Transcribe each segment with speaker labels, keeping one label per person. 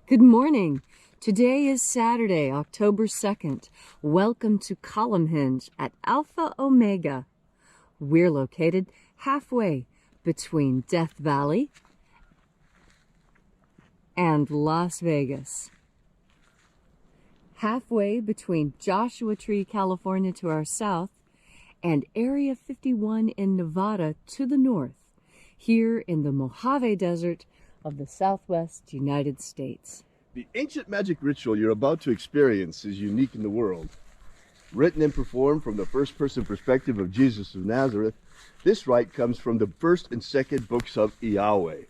Speaker 1: Good morning. Today is Saturday, October 2nd. Welcome to Column Hinge at Alpha Omega. We're located halfway between Death Valley and Las Vegas. Halfway between Joshua Tree, California to our south and Area 51 in Nevada to the north, here in the Mojave Desert of the Southwest United States.
Speaker 2: The ancient magic ritual you're about to experience is unique in the world. Written and performed from the first-person perspective of Jesus of Nazareth, this rite comes from the first and second books of IAOE,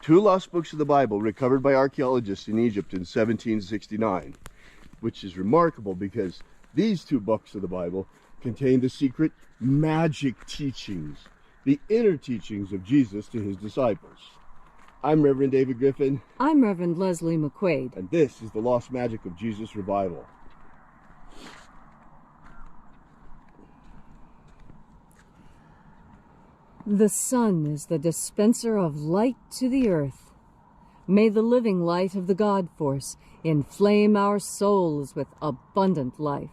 Speaker 2: two lost books of the Bible recovered by archaeologists in Egypt in 1769, which is remarkable because these two books of the Bible contain the secret magic teachings, the inner teachings of Jesus to his disciples. I'm Reverend David Griffin.
Speaker 1: I'm Reverend Leslie McQuade.
Speaker 2: And this is the Lost Magic of Jesus Revival.
Speaker 1: The sun is the dispenser of light to the earth. May the living light of the God Force inflame our souls with abundant life.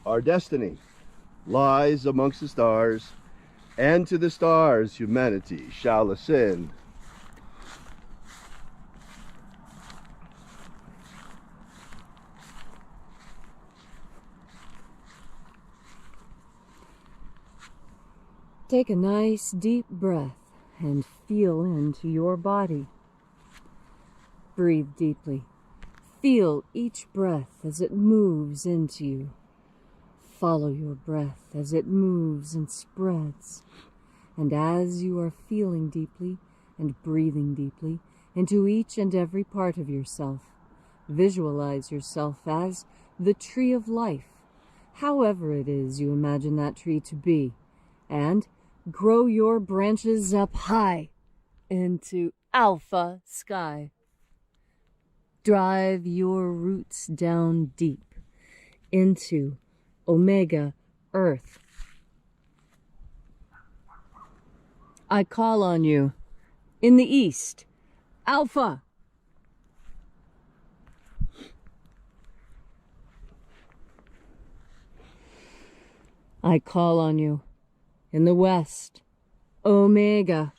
Speaker 2: Our destiny lies amongst the stars, and to the stars humanity shall ascend.
Speaker 1: Take a nice deep breath and feel into your body. Breathe deeply. Feel each breath as it moves into you. Follow your breath as it moves and spreads. And as you are feeling deeply and breathing deeply into each and every part of yourself, visualize yourself as the tree of life, however it is you imagine that tree to be, and grow your branches up high into alpha sky. Drive your roots down deep into omega earth. I call on you in the east, alpha. I call on you in the west, omega.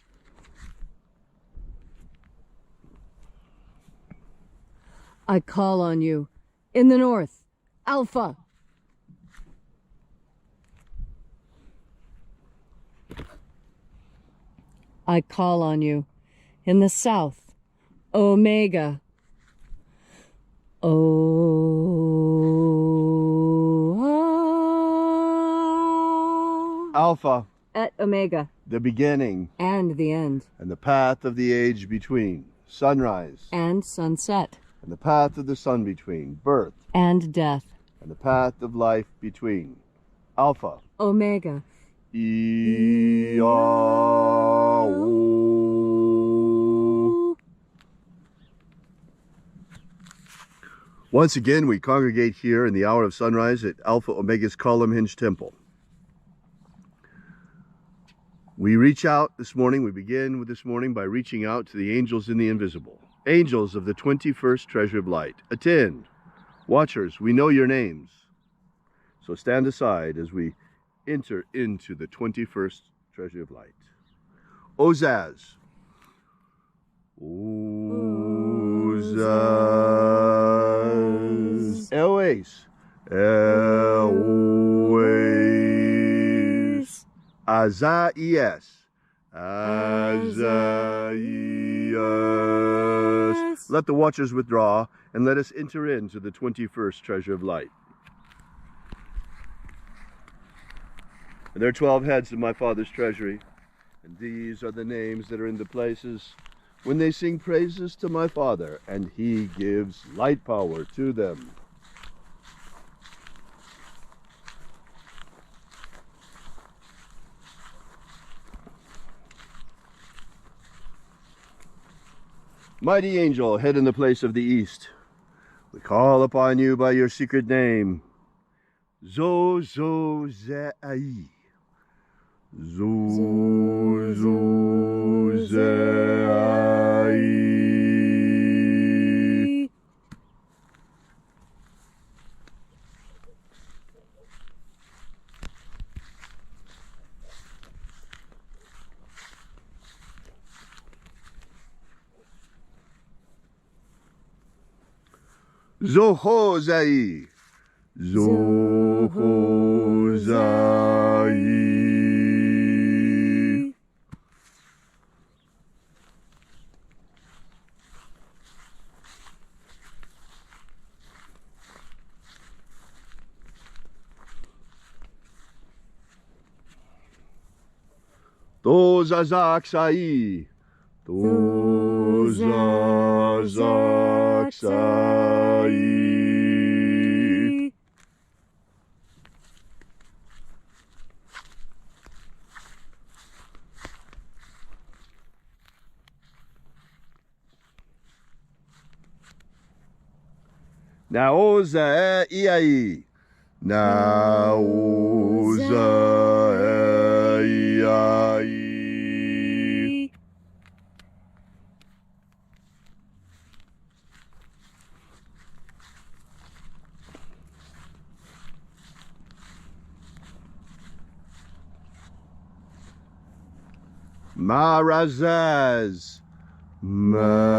Speaker 1: I call on you in the north, alpha. I call on you in the south, omega.
Speaker 2: Alpha,
Speaker 1: at omega,
Speaker 2: the beginning
Speaker 1: and the end,
Speaker 2: and the path of the age between, sunrise
Speaker 1: and sunset,
Speaker 2: and the path of the sun between, birth
Speaker 1: and death,
Speaker 2: and the path of life between, Alpha,
Speaker 1: omega.
Speaker 2: IAOE. Once again, we congregate here in the hour of sunrise at Alpha Omega's Column Hinge Temple. We reach out this morning, we begin with this morning by reaching out to the angels in the invisible. Angels of the 21st Treasure of Light, attend. Watchers, we know your names. So stand aside as we enter into the 21st Treasure of Light. Ozaz. Ozaz. Elwes. Elwes. Azaias. Azaias. Let the watchers withdraw and let us enter into the 21st Treasure of Light. And there are 12 heads of my Father's treasury, and these are the names that are in the places when they sing praises to my Father, and he gives light power to them. Mighty angel, head in the place of the east, we call upon you by your secret name, Zozozai. Zozozai. Zohozai. Zohozai. Dozazaksai. Dozazaksai. Naoza iai. Naoza iai. Marazaz. Marazaz.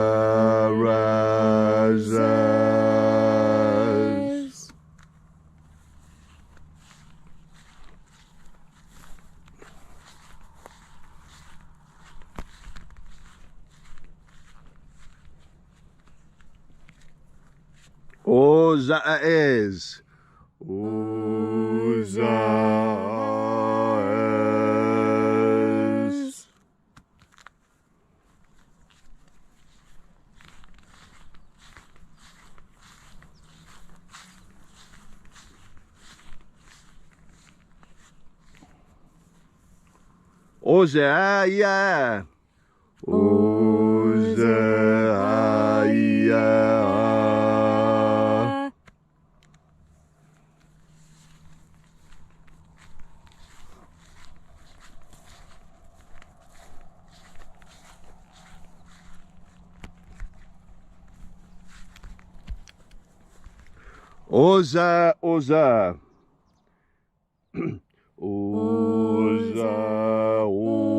Speaker 2: Ozaez. Ozaez. Ozaia. Ozaia. Oza, Oza. Oza, Oza.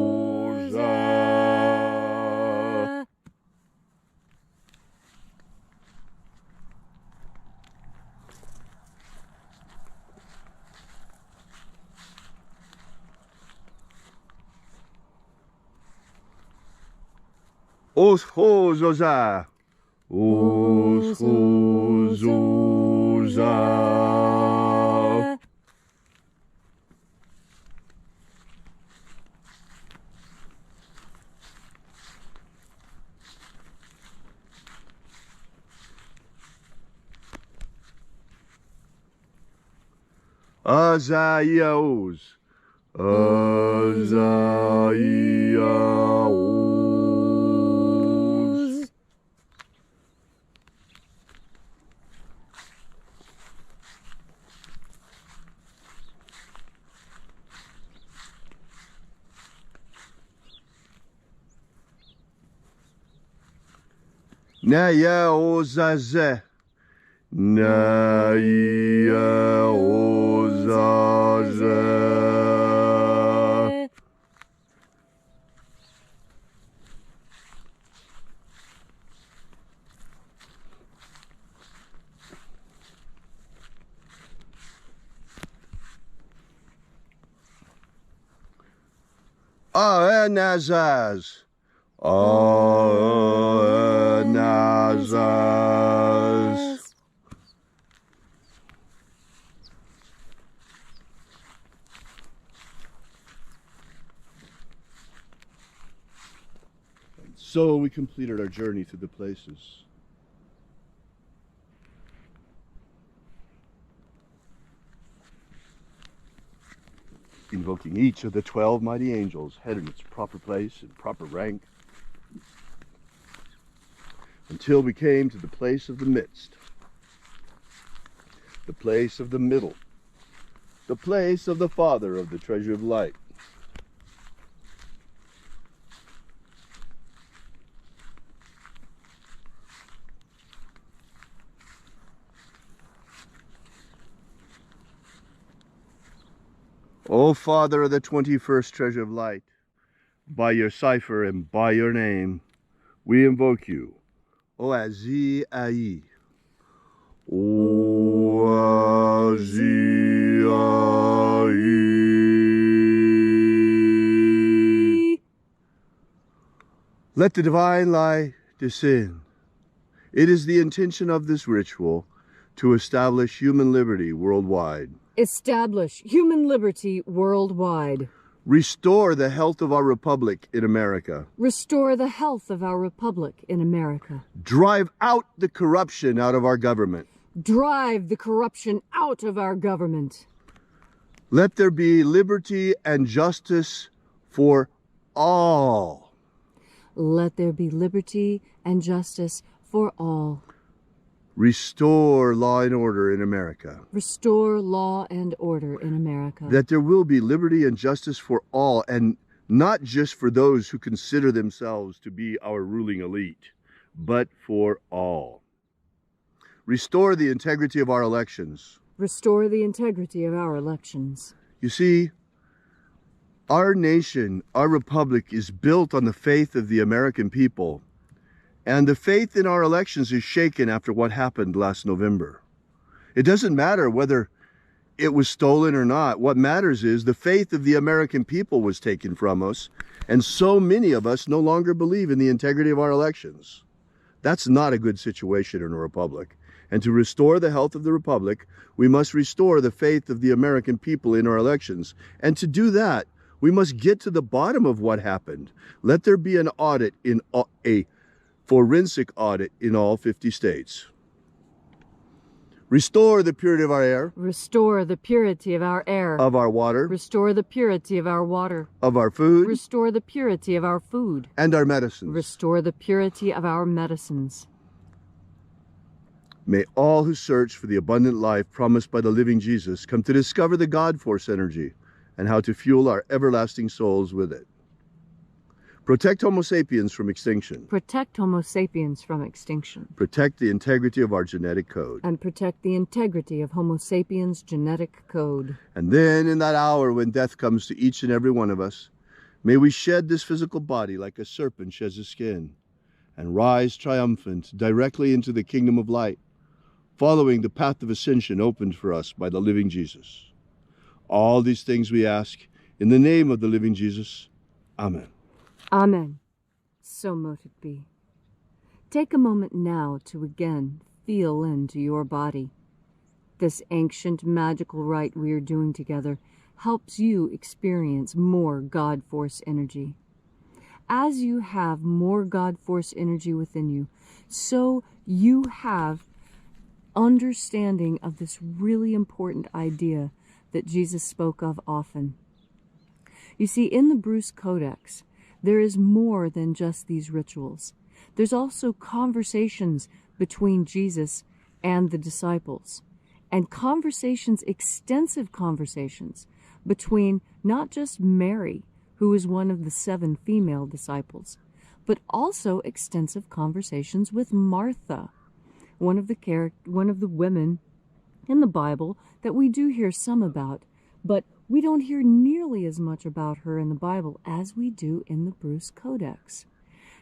Speaker 2: Oshozoza. Oshozoza. Azaios. Azaios. Naya ozaze. Naya ozaze. Anazaz. Anazaz. So we completed our journey through the places. Invoking each of the 12 mighty angels, head in its proper place and proper rank, until we came to the place of the midst, the place of the middle, the place of the Father of the treasure of light. O Father of the 21st treasure of light, by your cipher and by your name, we invoke you. O Azi Ai, Let the divine light descend. It is the intention of this ritual to establish human liberty worldwide.
Speaker 1: Establish human liberty worldwide.
Speaker 2: Restore the health of our republic in America.
Speaker 1: Restore the health of our republic in America.
Speaker 2: Drive out the corruption out of our government.
Speaker 1: Drive the corruption out of our government.
Speaker 2: Let there be liberty and justice for all.
Speaker 1: Let there be liberty and justice for all.
Speaker 2: Restore law and order in America.
Speaker 1: Restore law and order in America.
Speaker 2: That there will be liberty and justice for all, and not just for those who consider themselves to be our ruling elite, but for all. Restore the integrity of our elections.
Speaker 1: Restore the integrity of our elections.
Speaker 2: You see, our nation, our republic, is built on the faith of the American people. And the faith in our elections is shaken after what happened last November. It doesn't matter whether it was stolen or not. What matters is the faith of the American people was taken from us. And so many of us no longer believe in the integrity of our elections. That's not a good situation in a republic. And to restore the health of the republic, we must restore the faith of the American people in our elections. And to do that, we must get to the bottom of what happened. Let there be an audit, in a forensic audit in all 50 states. Restore the purity of our air.
Speaker 1: Restore the purity of our air.
Speaker 2: Of our water.
Speaker 1: Restore the purity of our water.
Speaker 2: Of our food.
Speaker 1: Restore the purity of our food.
Speaker 2: And our medicines.
Speaker 1: Restore the purity of our medicines.
Speaker 2: May all who search for the abundant life promised by the living Jesus come to discover the God Force energy and how to fuel our everlasting souls with it. Protect Homo sapiens from extinction.
Speaker 1: Protect Homo sapiens from extinction.
Speaker 2: Protect the integrity of our genetic code.
Speaker 1: And protect the integrity of Homo sapiens' genetic code.
Speaker 2: And then in that hour when death comes to each and every one of us, may we shed this physical body like a serpent sheds his skin and rise triumphant directly into the kingdom of light, following the path of ascension opened for us by the living Jesus. All these things we ask in the name of the living Jesus. Amen.
Speaker 1: Amen. So mote it be. Take a moment now to again feel into your body. This ancient magical rite we are doing together helps you experience more God Force energy. As you have more God Force energy within you, so you have understanding of this really important idea that Jesus spoke of often. You see, in the Bruce Codex, there is more than just these rituals. There's also conversations between Jesus and the disciples, and conversations, extensive conversations, between not just Mary, who is one of the 7 female disciples, but also extensive conversations with Martha, one of the women in the Bible that we do hear some about, but we don't hear nearly as much about her in the Bible as we do in the Bruce Codex.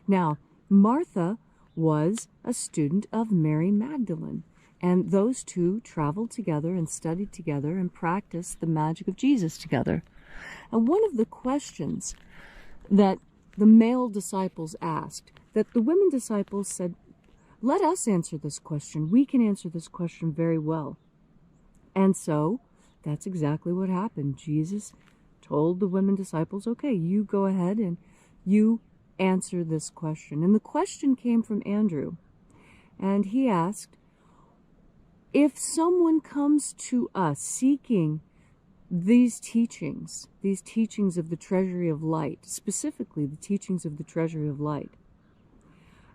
Speaker 1: Now, Martha was a student of Mary Magdalene, and those two traveled together and studied together and practiced the magic of Jesus together. And one of the questions that the male disciples asked, that the women disciples said, let us answer this question. We can answer this question very well. And so that's exactly what happened. Jesus told the women disciples, okay, you go ahead and you answer this question. And the question came from Andrew. And he asked, if someone comes to us seeking these teachings of the treasury of light, specifically the teachings of the treasury of light,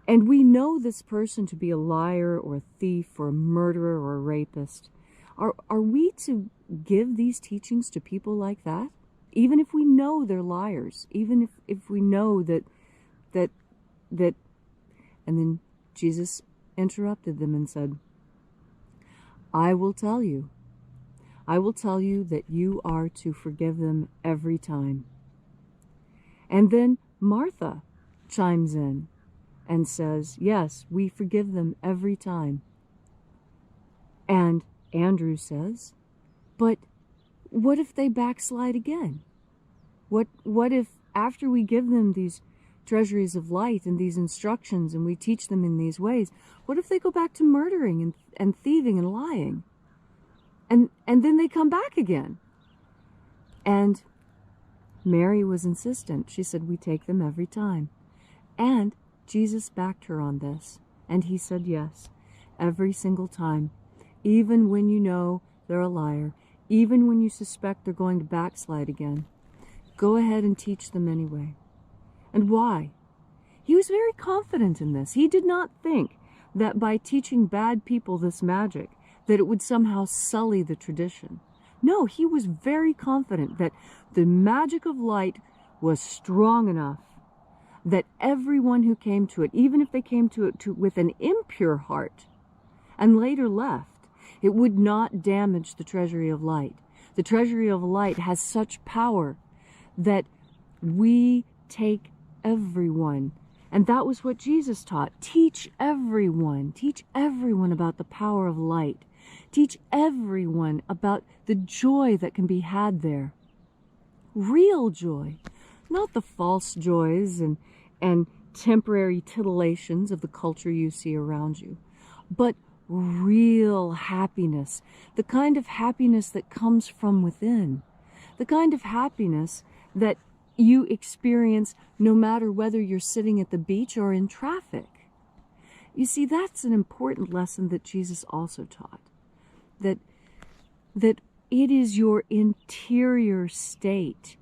Speaker 1: and we know this person to be a liar or a thief or a murderer or a rapist, are we to give these teachings to people like that? Even if we know they're liars, even if we know that, and then Jesus interrupted them and said, I will tell you that you are to forgive them every time. And then Martha chimes in and says, yes, we forgive them every time. And Andrew says, but what if they backslide again? What if after we give them these treasuries of light and these instructions and we teach them in these ways, what if they go back to murdering and thieving and lying? And then they come back again. And Mary was insistent. She said, we take them every time. And Jesus backed her on this. And he said yes, every single time. Even when you know they're a liar, even when you suspect they're going to backslide again, go ahead and teach them anyway. And why? He was very confident in this. He did not think that by teaching bad people this magic, that it would somehow sully the tradition. No, he was very confident that the magic of light was strong enough that everyone who came to it, even if they came to it with an impure heart and later left, it would not damage the treasury of light. The treasury of light has such power that we take everyone. And that was what Jesus taught. Teach everyone. Teach everyone about the power of light. Teach everyone about the joy that can be had there. Real joy. Not the false joys and temporary titillations of the culture you see around you, but real happiness. The kind of happiness that comes from within. The kind of happiness that you experience no matter whether you're sitting at the beach or in traffic. You see, that's an important lesson that Jesus also taught. That it is your interior state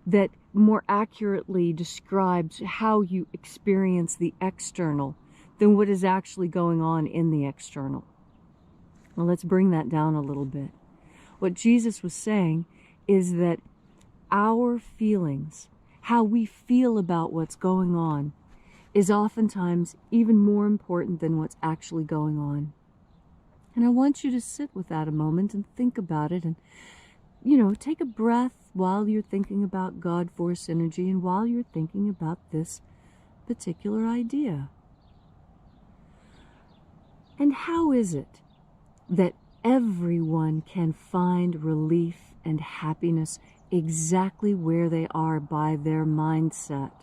Speaker 1: that more accurately describes how you experience the external than what is actually going on in the external. Well, let's bring that down a little bit. What Jesus was saying is that our feelings, how we feel about what's going on, is oftentimes even more important than what's actually going on. And I want you to sit with that a moment and think about it and, take a breath while you're thinking about God Force energy and while you're thinking about this particular idea. And how is it that everyone can find relief and happiness exactly where they are by their mindset?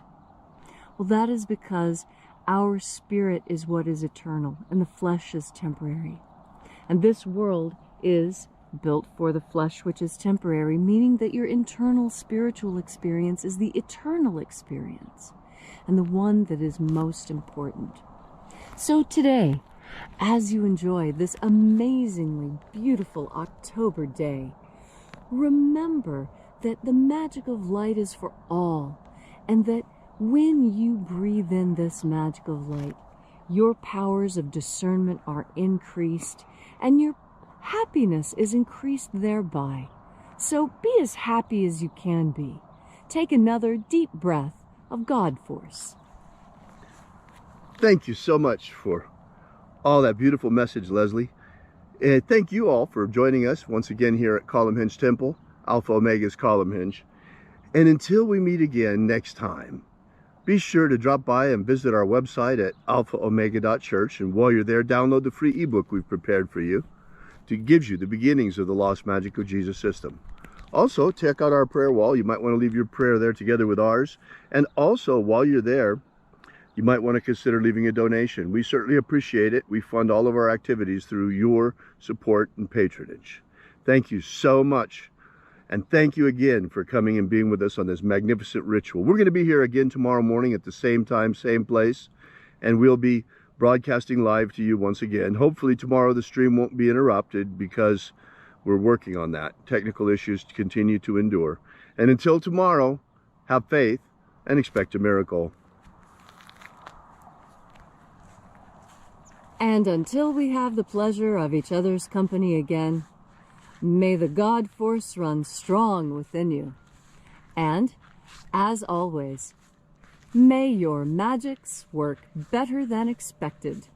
Speaker 1: Well, that is because our spirit is what is eternal and the flesh is temporary. And this world is built for the flesh, which is temporary, meaning that your internal spiritual experience is the eternal experience and the one that is most important. So today, as you enjoy this amazingly beautiful October day, remember that the magic of light is for all, and that when you breathe in this magic of light, your powers of discernment are increased, and your happiness is increased thereby. So be as happy as you can be. Take another deep breath of God Force.
Speaker 2: Thank you so much for all that beautiful message, Leslie. And thank you all for joining us once again here at Column Hinge Temple, Alpha Omega's Column Hinge. And until we meet again next time, be sure to drop by and visit our website at alphaomega.church. And while you're there, download the free ebook we've prepared for you to give you the beginnings of the Lost Magic of Jesus system. Also, check out our prayer wall. You might want to leave your prayer there together with ours. And also, while you're there, you might want to consider leaving a donation. We certainly appreciate it. We fund all of our activities through your support and patronage. Thank you so much. And thank you again for coming and being with us on this magnificent ritual. We're going to be here again tomorrow morning at the same time, same place. And we'll be broadcasting live to you once again. Hopefully tomorrow the stream won't be interrupted because we're working on that. Technical issues continue to endure. And until tomorrow, have faith and expect a miracle.
Speaker 1: And until we have the pleasure of each other's company again, may the God Force run strong within you. And, as always, may your magics work better than expected.